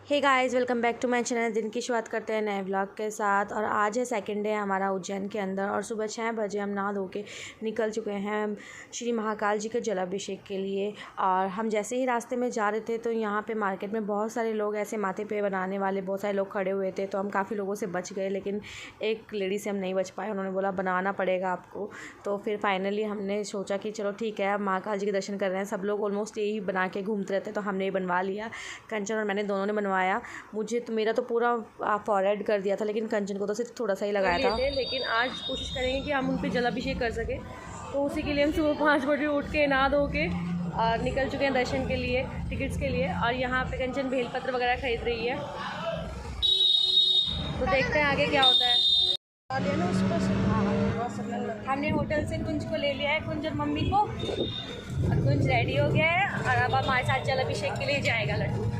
Hey guys, welcome back to my channel. दिन की शुरुआत करते हैं नए व्लॉग के साथ। और आज है सेकंड डे हमारा उज्जैन के अंदर और सुबह 6 बजे हम नहा धो के निकल चुके हैं श्री महाकाल जी के जलाभिषेक के लिए। और हम जैसे ही रास्ते में जा रहे थे तो यहाँ पे मार्केट में बहुत सारे लोग ऐसे माथे पे बनाने वाले बहुत सारे लोग खड़े हुए थे, तो हम काफ़ी लोगों से बच गए, लेकिन एक लेडी से हम नहीं बच पाए। उन्होंने बोला बनाना पड़ेगा आपको। तो फिर फाइनली हमने सोचा कि चलो ठीक है, महाकाल जी के दर्शन कर रहे हैं। सब लोग ऑलमोस्ट यही बना के घूमते रहते, तो हमने बनवा लिया। कंचन और मैंने दोनों ने बनवाया। मुझे तो मेरा तो पूरा फॉरहेड कर दिया था, लेकिन कंचन को तो सिर्फ थोड़ा सा ही लगाया था। लेकिन आज कोशिश करेंगे कि हम उन पर जलाभिषेक कर सके, तो उसी के लिए हम सुबह 5 बजे उठ के नहा धो के और निकल चुके हैं दर्शन के लिए, टिकट्स के लिए। और यहाँ पे कंचन बेलपत्र वगैरह खरीद रही है, तो देखते हैं आगे क्या होता है। हमने होटल से कुंज को ले लिया है, कुंज और मम्मी को, और कुंज रेडी हो गया है। और अब हमारे साथ जलाभिषेक के लिए जाएगा लड्डू।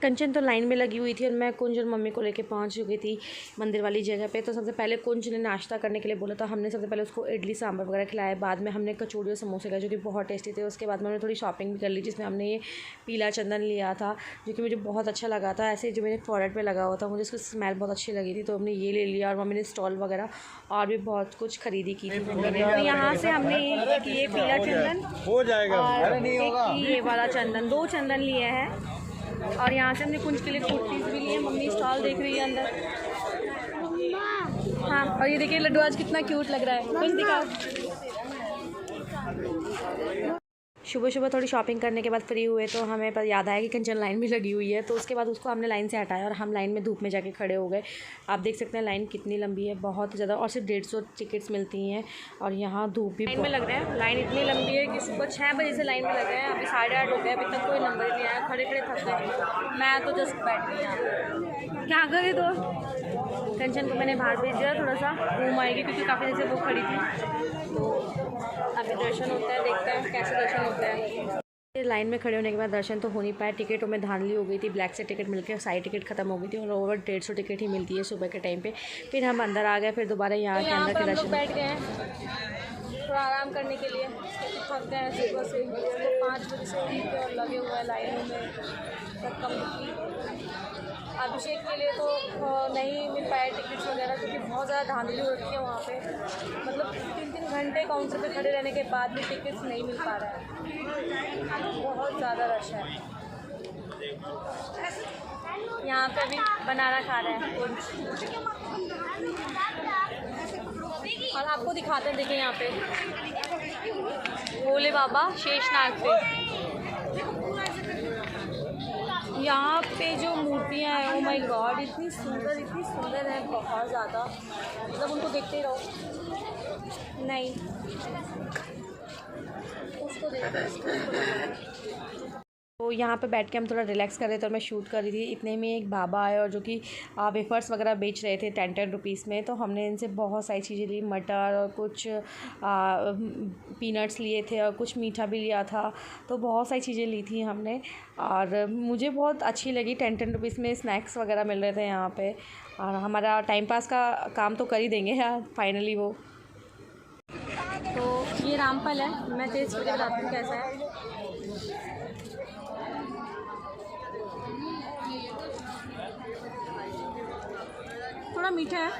कंचन तो लाइन में लगी हुई थी और मैं कुंज और मम्मी को लेके पहुंच चुकी थी मंदिर वाली जगह पे। तो सबसे पहले कुंज ने नाश्ता करने के लिए बोला, तो हमने सबसे पहले उसको इडली सांभर वगैरह खिलाया। बाद में हमने कचौड़ी और समोसे खाए, जो कि बहुत टेस्टी थे। उसके बाद में हमने थोड़ी शॉपिंग भी कर ली, जिसमें हमने ये पीला चंदन लिया था, जो कि मुझे बहुत अच्छा लगा था। ऐसे जो मेरे फॉरहेड पर लगा हुआ था, मुझे उसकी स्मेल बहुत अच्छी लगी थी, तो हमने ये ले लिया। और मम्मी ने स्टॉल वगैरह और भी बहुत कुछ खरीदी की थी। तो यहाँ से हमने ये पीला चंदन हो जाएगा और ये वाला चंदन, 2 चंदन लिए हैं। और यहाँ से हमने कुंज के लिए कुर्तीज़ भी लिए। मम्मी स्टॉल देख रही है अंदर। हाँ, और ये देखिए लड्डू आज कितना क्यूट लग रहा है। कुछ दिखाओ। सुबह सुबह थोड़ी शॉपिंग करने के बाद फ्री हुए, तो हमें पर याद आया कि कंचन लाइन में लगी हुई है। तो उसके बाद उसको हमने लाइन से हटाया और हम लाइन में धूप में जाके खड़े हो गए। आप देख सकते हैं लाइन कितनी लंबी है, बहुत ज़्यादा। और सिर्फ 150 टिकट्स मिलती हैं। और यहाँ धूप भी लाइन में लग रहे हैं। लाइन इतनी लंबी है कि सुबह 6 बजे से लाइन में लग रहे हैं। अभी 8:30 हो गए, अभी तक कोई नंबर नहीं आया। खड़े खड़े थक गए। मैं तो जस्ट बैठ गई। क्या करे तो कंचन को मैंने बाहर भेज दिया, थोड़ा सा घूम आएगी, क्योंकि काफ़ी देर से वो खड़ी थी। तो अभी दर्शन होता है, देखते हैं कैसे दर्शन होता है। लाइन में खड़े होने के बाद दर्शन तो हो नहीं पाया। टिकटों में धांधली हो गई थी, ब्लैक से टिकट मिलकर सारी टिकट खत्म हो गई थी। और ओवर 150 टिकट ही मिलती है सुबह के टाइम पे। फिर हम अंदर आ गए, फिर दोबारा यहाँ के अंदर के दर्शन। बैठ गए हैं थोड़ा आराम करने के लिए, थक गए हैं सुबह से। 5 बजे से उठ के और लगे हुए हैं लाइनों में। अभिषेक के लिए तो नहीं मिल पाए टिकट्स वगैरह, क्योंकि बहुत ज़्यादा धांधली हो रखी है वहाँ पे। मतलब 3-3 घंटे काउंटर पे खड़े रहने के बाद भी टिकट्स नहीं मिल पा रहा है। बहुत ज़्यादा रश है। यहाँ पे अभी बनाना खा रहा है और आपको दिखाते हैं, देखें यहाँ पे भोले बाबा शेषनाग पे। यहाँ पे जो मूर्तियाँ हैं, ओ माय गॉड, इतनी सुंदर है, बहुत ज़्यादा। मतलब उनको देखते ही रहो। नहीं, उसको देखो। तो यहाँ पे बैठ के हम थोड़ा रिलैक्स कर रहे थे और मैं शूट कर रही थी। इतने में एक बाबा आए, और जो कि वेफर्स वगैरह बेच रहे थे 10 रुपीज़ में। तो हमने इनसे बहुत सारी चीज़ें ली, मटर और कुछ पीनट्स लिए थे और कुछ मीठा भी लिया था। तो बहुत सारी चीज़ें ली थी हमने, और मुझे बहुत अच्छी लगी। 10 रुपीज़ में स्नैक्स वगैरह मिल रहे थे यहाँ पर। और हमारा टाइम पास का काम तो कर ही देंगे यार फाइनली वो। तो ये रामफल है, मैं टेस्ट करके बताती हूँ कैसा है। थोड़ा मीठा है,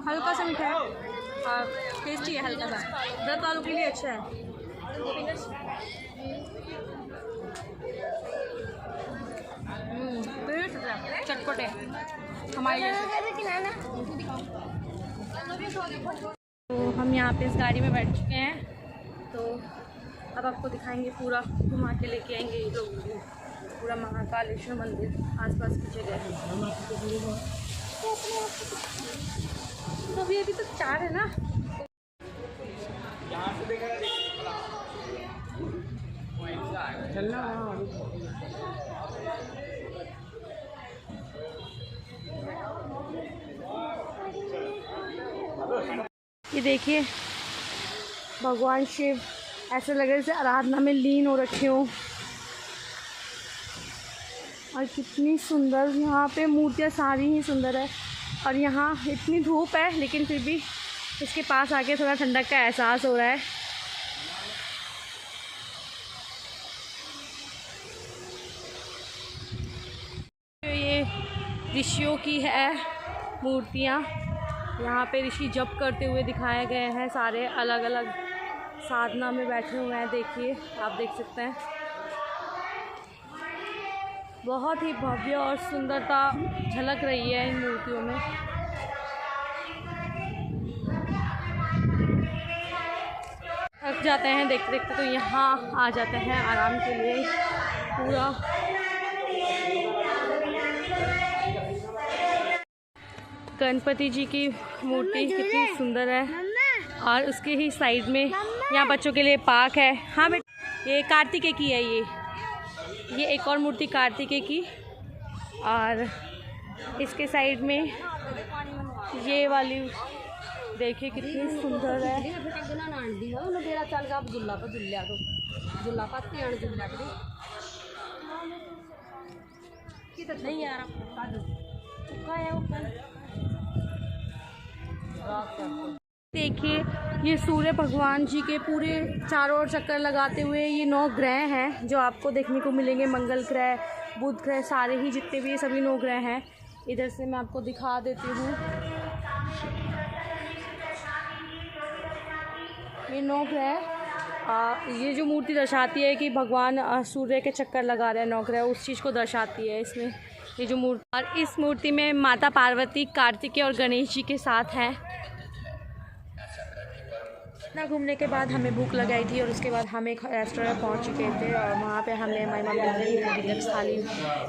हल्का सा मीठा है और टेस्टी है हल्का सा। व्रत वालों के लिए अच्छा है। चटपटे हमारे। तो हम यहाँ पे इस गाड़ी में बैठ चुके हैं, तो अब आपको दिखाएंगे, पूरा घुमा के लेके आएंगे ये लोग पूरा महाकालेश्वर मंदिर आसपास की जगह। तो अभी तक 4 है ना। ये देखिए भगवान शिव ऐसे लग रहे जैसे आराधना में लीन हो रखे हों। और कितनी सुंदर यहाँ पे मूर्तियाँ, सारी ही सुंदर है। और यहाँ इतनी धूप है, लेकिन फिर भी इसके पास आके थोड़ा ठंडक का एहसास हो रहा है। ऋषियों की है मूर्तियाँ। यहाँ पे ऋषि जप करते हुए दिखाए गए हैं, सारे अलग अलग साधना में बैठे हुए हैं। देखिए, आप देख सकते हैं, बहुत ही भव्य और सुंदरता झलक रही है इन मूर्तियों में। थक जाते हैं देखते देखते तो यहाँ आ जाते हैं आराम के लिए। पूरा गणपति जी की मूर्ति कितनी सुंदर है, और उसके ही साइड में यहाँ बच्चों के लिए पार्क है। हाँ बेटा, ये कार्तिकेय की है। ये एक और मूर्ति कार्तिकेय की, और इसके साइड में ये वाली देखिए कितनी सुंदर है। देखिए, ये सूर्य भगवान जी के पूरे चारों ओर चक्कर लगाते हुए ये 9 ग्रह हैं जो आपको देखने को मिलेंगे। मंगल ग्रह, बुध ग्रह, सारे ही जितने भी सभी 9 ग्रह हैं। इधर से मैं आपको दिखा देती हूँ। ये 9 ग्रह, ये जो मूर्ति दर्शाती है कि भगवान सूर्य के चक्कर लगा रहे हैं 9 ग्रह, उस चीज़ को दर्शाती है इसमें ये जो मूर्ति। और इस मूर्ति में माता पार्वती, कार्तिकेय और गणेश जी के साथ हैं। इतना घूमने के बाद हमें भूख लगाई थी, और उसके बाद हम एक रेस्टोरेंट पहुंच चुके थे, और वहाँ पे हमने हमारी मम्मी ने डिलक्स थाली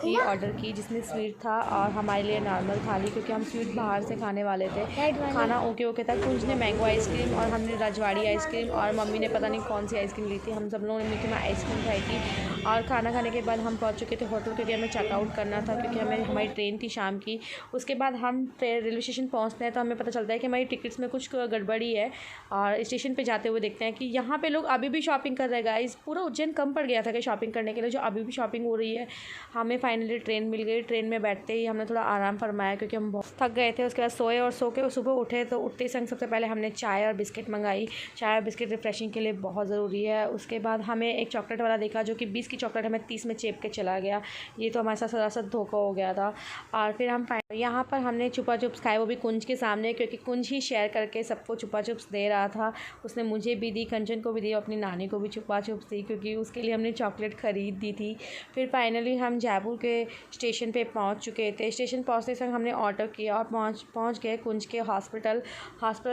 की ऑर्डर की, जिसमें स्वीट था, और हमारे लिए नॉर्मल थाली, क्योंकि हम स्वीट बाहर से खाने वाले थे। खाना ओके था। कुंज ने मैंगो आइसक्रीम और हमने रजवाड़ी आइसक्रीम, और मम्मी ने पता नहीं कौन सी आइसक्रीम ली थी। हम सब लोगों ने मिलकर मैं आइसक्रीम खाई थी। और खाना खाने के बाद हम पहुँच चुके थे होटल, क्योंकि हमें चेकआउट करना था, क्योंकि हमारी ट्रेन थी शाम की। उसके बाद हम रेलवे स्टेशन पहुँचते हैं तो हमें पता चलता है कि हमारी टिकट्स में कुछ गड़बड़ी है, और स्टेशन पर जाते हुए देखते हैं कि यहाँ पे लोग अभी भी शॉपिंग कर रहे हैं गाइस। पूरा उज्जैन कम पड़ गया था कि शॉपिंग करने के लिए, जो अभी भी शॉपिंग हो रही है। हमें फाइनली ट्रेन मिल गई। ट्रेन में बैठते ही हमने थोड़ा आराम फरमाया, क्योंकि हम बहुत थक गए थे। उसके बाद सोए, और सो के सुबह उठे तो उठते ही संग सबसे पहले हमने चाय और बिस्किट मंगाई। चाय और बिस्किट रिफ्रेशिंग के लिए बहुत ज़रूरी है। उसके बाद हमें एक चॉकलेट वाला देखा, जो कि 20 की चॉकलेट हमें 30 में चेप के चला गया। ये तो हमारे साथ सरासर धोखा हो गया था। और फिर हम यहाँ पर हमने छुपा चुप्स खाए, वो भी कुंज के सामने, क्योंकि कुंज ही शेयर करके सबको छुपा चुप्स दे रहा था। उसने मुझे भी दी, कंचन को भी दी, अपनी नानी को भी छुपा चुप्स दी, क्योंकि उसके लिए हमने चॉकलेट ख़रीद दी थी। फिर फाइनली हम जयपुर के स्टेशन पे पहुंच चुके थे। स्टेशन पहुंचते समय हमने ऑर्डर किया और पहुंच गए कुंज के हॉस्पिटल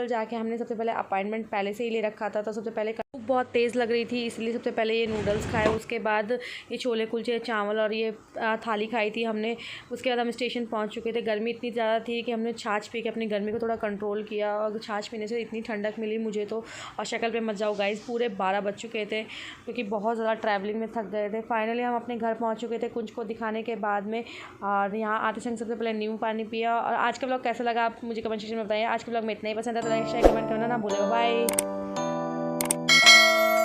जाके हमने सबसे पहले अपॉइंटमेंट पहले से ही ले रखा था। तो सबसे पहले भूख बहुत तेज़ लग रही थी, इसलिए सबसे पहले ये नूडल्स खाए। उसके बाद ये छोले कुलचे, चावल और ये थाली खाई थी हमने। उसके बाद हम स्टेशन पहुंच चुके थे। गर्मी इतनी ज़्यादा थी कि हमने छाछ पी के अपनी गर्मी को थोड़ा कंट्रोल किया, और छाछ पीने से इतनी ठंडक मिली मुझे तो। और शक्ल पे मत जाओ गाइस, पूरे 12 बज चुके थे, क्योंकि बहुत ज़्यादा ट्रैवलिंग में थक गए थे। फाइनली हम अपने घर पहुँच चुके थे कुंज को दिखाने के बाद में, और यहाँ आते समय सबसे पहले नींबू पानी पिया। और आज का ब्लॉग कैसा लगा आप मुझे कमेंट सेक्शन में बताइए। आज के ब्लॉग में इतना ही। पसंद है तो लाइक शेयर कमेंट करना ना भूलेगा। बाय।